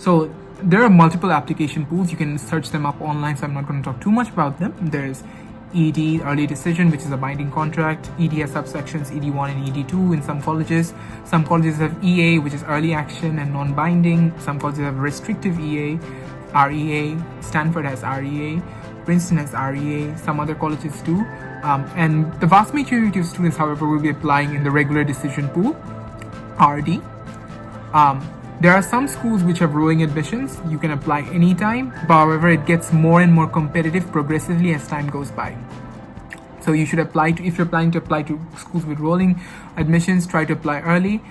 So there are multiple application pools. You can search them up online, so I'm not going to talk too much about them. There's ED, early decision, which is a binding contract. ED has subsections ED1 and ED2 in some colleges. Some colleges have EA, which is early action and non-binding. Some colleges have restrictive EA, REA. Stanford has REA. Princeton has REA. Some other colleges do. And the vast majority of students, however, will be applying in the regular decision pool, RD. There are some schools which have rolling admissions. You can apply anytime, but however, it gets more and more competitive progressively as time goes by. So you should apply to, if you're planning to apply to schools with rolling admissions, try to apply early.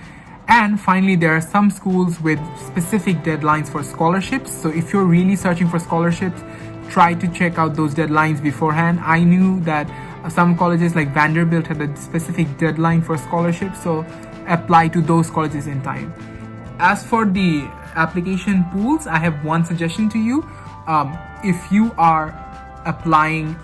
And finally, there are some schools with specific deadlines for scholarships. So if you're really searching for scholarships, try to check out those deadlines beforehand. I knew that some colleges like Vanderbilt had a specific deadline for scholarships, so apply to those colleges in time. As for the application pools, I have one suggestion to you. If you are applying,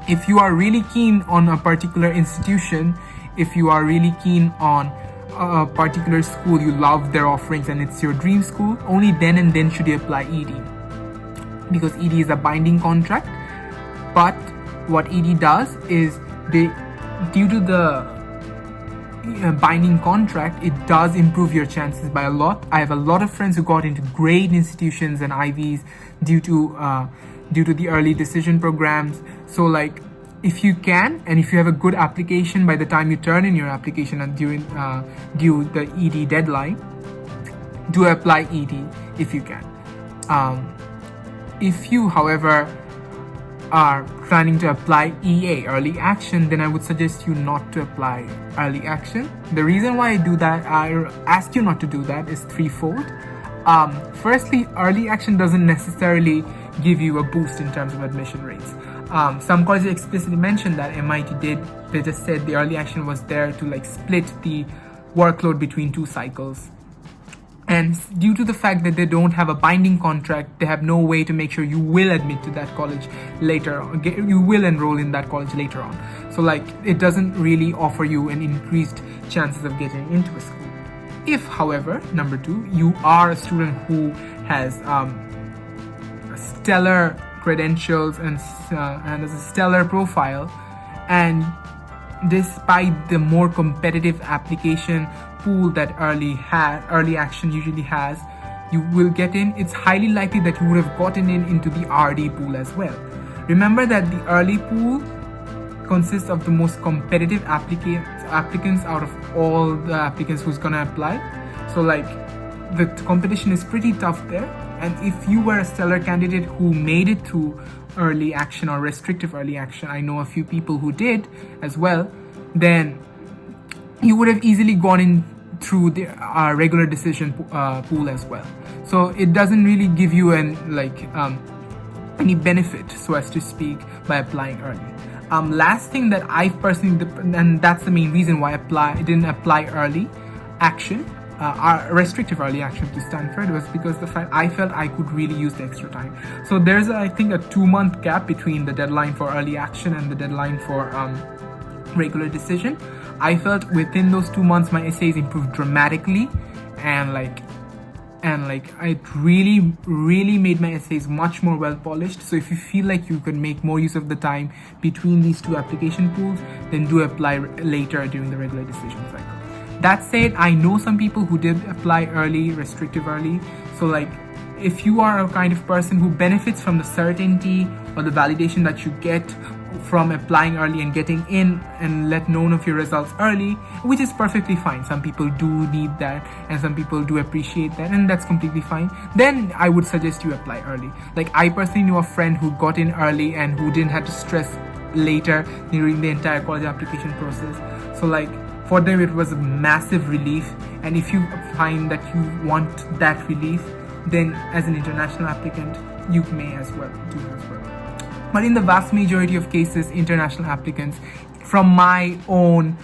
if you are really keen on a particular institution, if you are really keen on a particular school, you love their offerings and it's your dream school, only then and then should you apply ED. Because ED is a binding contract. But what ED does is, due to the binding contract, it does improve your chances by a lot. I have a lot of friends who got into great institutions and Ivies due to the early decision programs. So like, if you can, and if you have a good application by the time you turn in your application and during due the ED deadline, do apply ED if you can. If you, however, are planning to apply EA, early action, then I would suggest you not to apply early action. The reason why I ask you not to do that is threefold. Firstly, early action doesn't necessarily give you a boost in terms of admission rates. Some colleges explicitly mentioned that, MIT did. They just said the early action was there to like split the workload between two cycles. And due to the fact that they don't have a binding contract, they have no way to make sure you will admit to that college later, you will enroll in that college later on. So like, it doesn't really offer you an increased chances of getting into a school. If, however, number two, you are a student who has stellar credentials and has a stellar profile, and despite the more competitive application pool that early action usually has, you will get in. It's highly likely that you would have gotten into the RD pool as well. Remember that the early pool consists of the most competitive applicants out of all the applicants who's gonna apply. So like, the competition is pretty tough there. And if you were a stellar candidate who made it through early action or restrictive early action, I know a few people who did as well, then you would have easily gone in through the regular decision pool as well. So it doesn't really give you any benefit, so as to speak, by applying early. Last thing that I personally, and that's the main reason why I didn't apply early action, restrictive early action to Stanford, was because the fact I felt I could really use the extra time. So there's I think a 2-month gap between the deadline for early action and the deadline for regular decision. I felt within those 2 months my essays improved dramatically, and it really made my essays much more well polished. So if you feel like you can make more use of the time between these two application pools, then do apply later during the regular decision cycle. That said, I know some people who did apply early, restrictive early. So like, if you are a kind of person who benefits from the certainty or the validation that you get from applying early and getting in and let known of your results early, which is perfectly fine. Some people do need that and some people do appreciate that, and that's completely fine. Then I would suggest you apply early. Like, I personally knew a friend who got in early and who didn't have to stress later during the entire college application process. So like, for them it was a massive relief, and if you find that you want that relief, then as an international applicant, you may as well do as well. But in the vast majority of cases, international applicants, from my own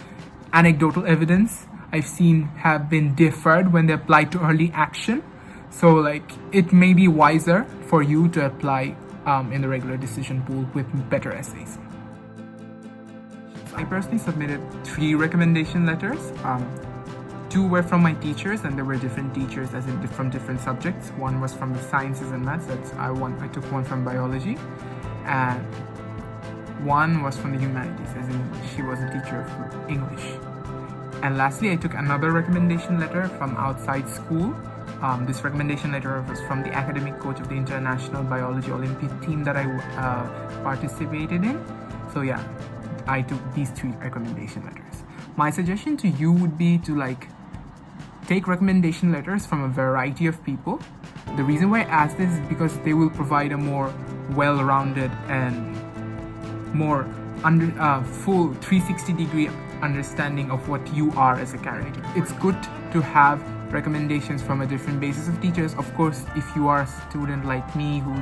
anecdotal evidence, I've seen have been deferred when they apply to early action. So like, it may be wiser for you to apply in the regular decision pool with better essays. I personally submitted 3 recommendation letters. 2 were from my teachers, and there were different teachers as in from different subjects. One was from the sciences and maths. I took one from biology, and one was from the humanities, as in she was a teacher of English. And lastly, I took another recommendation letter from outside school. This recommendation letter was from the academic coach of the International Biology Olympiad team that I participated in. So yeah, I took these 3 recommendation letters. My suggestion to you would be to take recommendation letters from a variety of people. The reason why I ask this is because they will provide a more well-rounded and more full 360-degree understanding of what you are as a character. It's good to have recommendations from a different basis of teachers. Of course, if you are a student like me who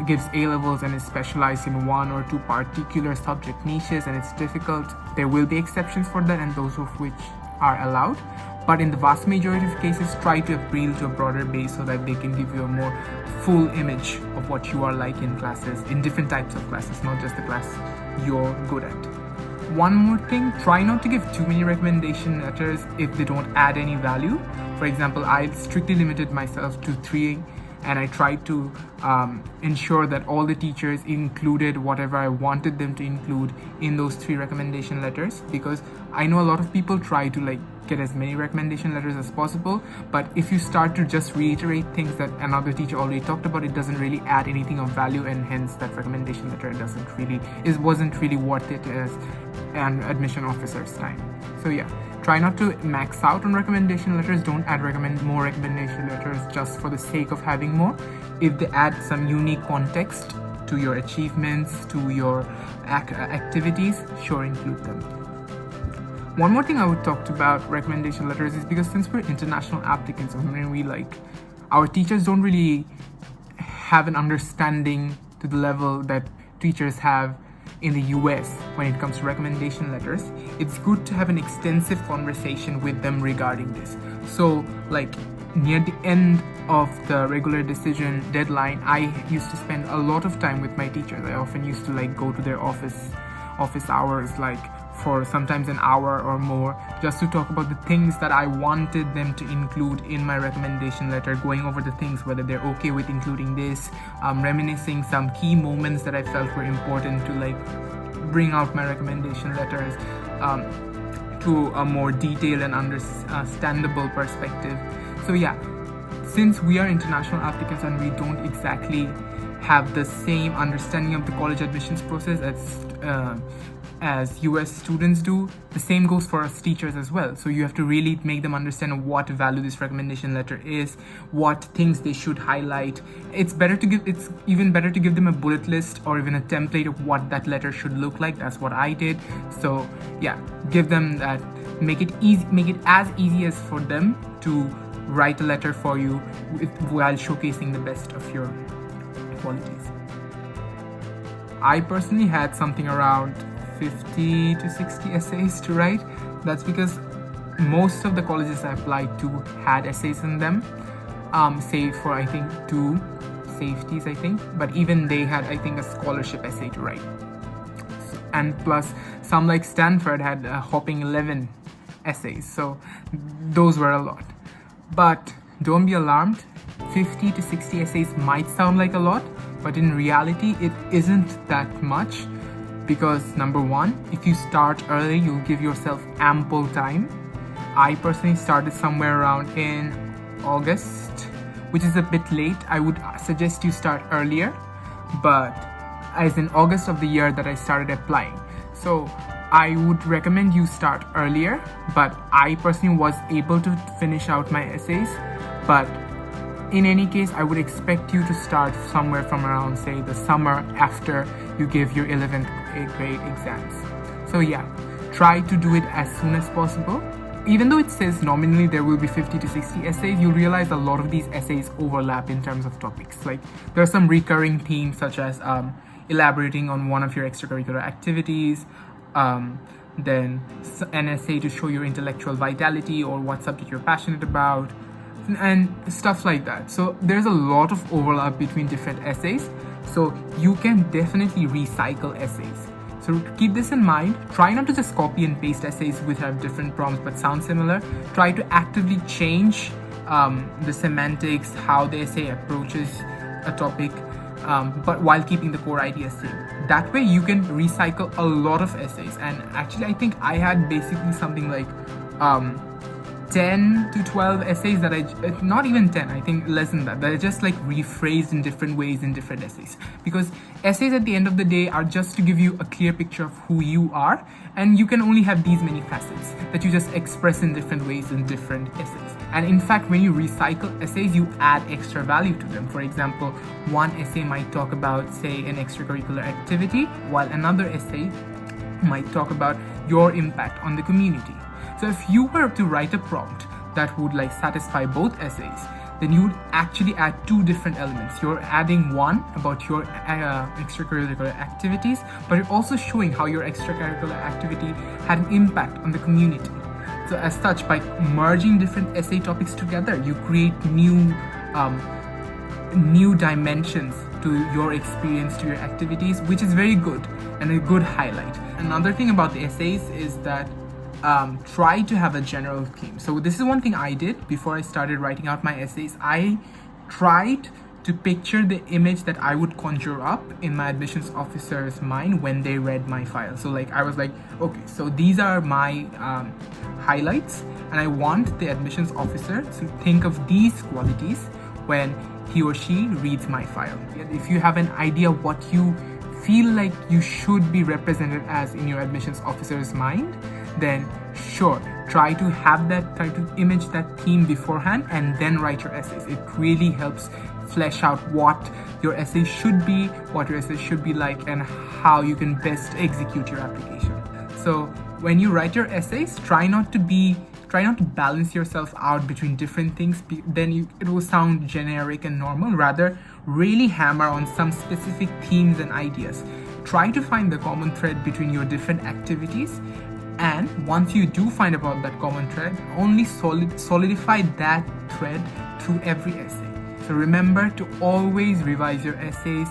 gives A-levels and is specialized in 1 or 2 particular subject niches and it's difficult, there will be exceptions for that, and those of which are allowed. But in the vast majority of cases, try to appeal to a broader base so that they can give you a more full image of what you are like in classes, in different types of classes, not just the class you're good at. One more thing, try not to give too many recommendation letters if they don't add any value. For example, I strictly limited myself to 3, and I tried to ensure that all the teachers included whatever I wanted them to include in those 3 recommendation letters, because I know a lot of people try to get as many recommendation letters as possible, but if you start to just reiterate things that another teacher already talked about, it doesn't really add anything of value, and hence that recommendation letter wasn't really worth it as an admission officer's time. So yeah, try not to max out on recommendation letters. Don't add more recommendation letters just for the sake of having more. If they add some unique context to your achievements, to your activities, sure, include them. One more thing I would talk about recommendation letters is because since we're international applicants, our teachers don't really have an understanding to the level that teachers have in the US when it comes to recommendation letters. It's good to have an extensive conversation with them regarding this. So near the end of the regular decision deadline, I used to spend a lot of time with my teachers. I often used to go to their office hours for sometimes an hour or more, just to talk about the things that I wanted them to include in my recommendation letter, going over the things, whether they're okay with including this, reminiscing some key moments that I felt were important to bring out my recommendation letters to a more detailed and understandable perspective. So yeah, since we are international applicants and we don't exactly have the same understanding of the college admissions process as US students do, the same goes for us teachers as well. So you have to really make them understand what value this recommendation letter is, what things they should highlight. It's even better to give them a bullet list or even a template of what that letter should look like. That's what I did. So yeah, give them that, make it as easy as for them to write a letter for you while showcasing the best of your qualities. I personally had something around 50 to 60 essays to write. That's because most of the colleges I applied to had essays in them, save for I think 2 safeties, but even they had a scholarship essay to write. And plus some like Stanford had a whopping 11 essays, so those were a lot. But don't be alarmed, 50 to 60 essays might sound like a lot, but in reality it isn't that much. Because number 1, if you start early, you'll give yourself ample time. I personally started somewhere around in August, which is a bit late. I would suggest you start earlier, but as in August of the year that I started applying. So I would recommend you start earlier, but I personally was able to finish out my essays. But in any case, I would expect you to start somewhere from around, say, the summer after you give your 11th grade exams. So yeah, try to do it as soon as possible. Even though it says nominally there will be 50 to 60 essays, you'll realize a lot of these essays overlap in terms of topics. There are some recurring themes such as elaborating on one of your extracurricular activities, then an essay to show your intellectual vitality or what subject you're passionate about, and stuff like that. So there's a lot of overlap between different essays, so you can definitely recycle essays. So keep this in mind. Try not to just copy and paste essays which have different prompts but sound similar. Try to actively change the semantics, how the essay approaches a topic, but while keeping the core idea same. That way you can recycle a lot of essays. And actually I think I had basically something like 10 to 12 essays that not even 10, I think less than that are just like rephrased in different ways in different essays. Because essays at the end of the day are just to give you a clear picture of who you are, and you can only have these many facets that you just express in different ways in different essays. And in fact, when you recycle essays, you add extra value to them. For example, one essay might talk about, say, an extracurricular activity, while another essay might talk about your impact on the community. So if you were to write a prompt that would like satisfy both essays, then you would actually add two different elements. You're adding one about your extracurricular activities, but you're also showing how your extracurricular activity had an impact on the community. So as such, by merging different essay topics together, you create new dimensions to your experience, to your activities, which is very good and a good highlight. Another thing about the essays is that try to have a general theme. So this is one thing I did before I started writing out my essays. I tried to picture the image that I would conjure up in my admissions officer's mind when they read my file. So like I was like, okay, so these are my highlights, and I want the admissions officer to think of these qualities when he or she reads my file. If you have an idea what you feel like you should be represented as in your admissions officer's mind, then sure, try to image that theme beforehand and then write your essays. It really helps flesh out what your essay should be, what your essay should be like, and how you can best execute your application. So when you write your essays, try not to balance yourself out between different things, then it will sound generic and normal. Rather, really hammer on some specific themes and ideas. Try to find the common thread between your different activities, and once you do find about that common thread, only solidify that thread through every essay. So remember to always revise your essays.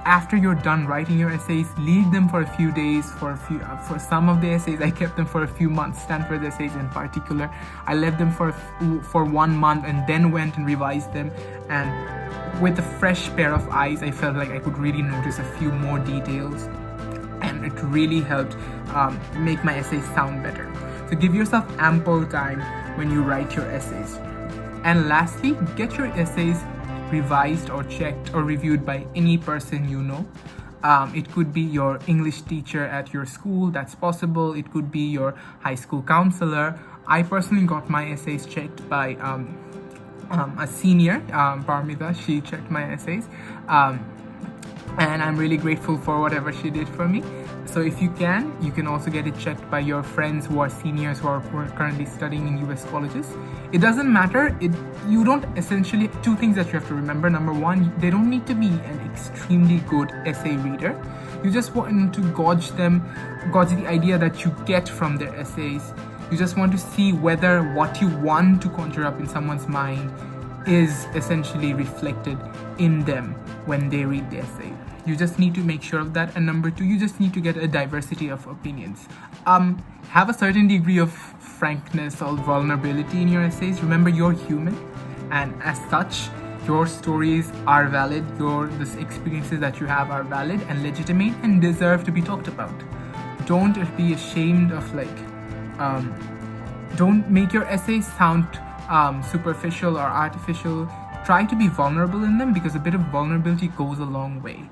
After you're done writing your essays, leave them for a few days. For some of the essays, I kept them for a few months. Stanford essays in particular, I left them for 1 month and then went and revised them. And with a fresh pair of eyes, I felt like I could really notice a few more details, and it really helped make my essays sound better. So give yourself ample time when you write your essays. And lastly, get your essays revised or checked or reviewed by any person you know. It could be your English teacher at your school, that's possible. It could be your high school counselor. I personally got my essays checked by a senior, Parmita. She checked my essays, and I'm really grateful for whatever she did for me. So if you can also get it checked by your friends who are seniors who are currently studying in US colleges. It doesn't matter. You don't essentially, two things that you have to remember. Number one, they don't need to be an extremely good essay reader. You just want to gauge the idea that you get from their essays. You just want to see whether what you want to conjure up in someone's mind is essentially reflected in them when they read the essay. You just need to make sure of that. And number two, you just need to get a diversity of opinions. Have a certain degree of frankness or vulnerability in your essays. Remember, you're human, and as such, your stories are valid. The experiences that you have are valid and legitimate and deserve to be talked about. Don't be ashamed of don't make your essays sound superficial or artificial. Try to be vulnerable in them, because a bit of vulnerability goes a long way.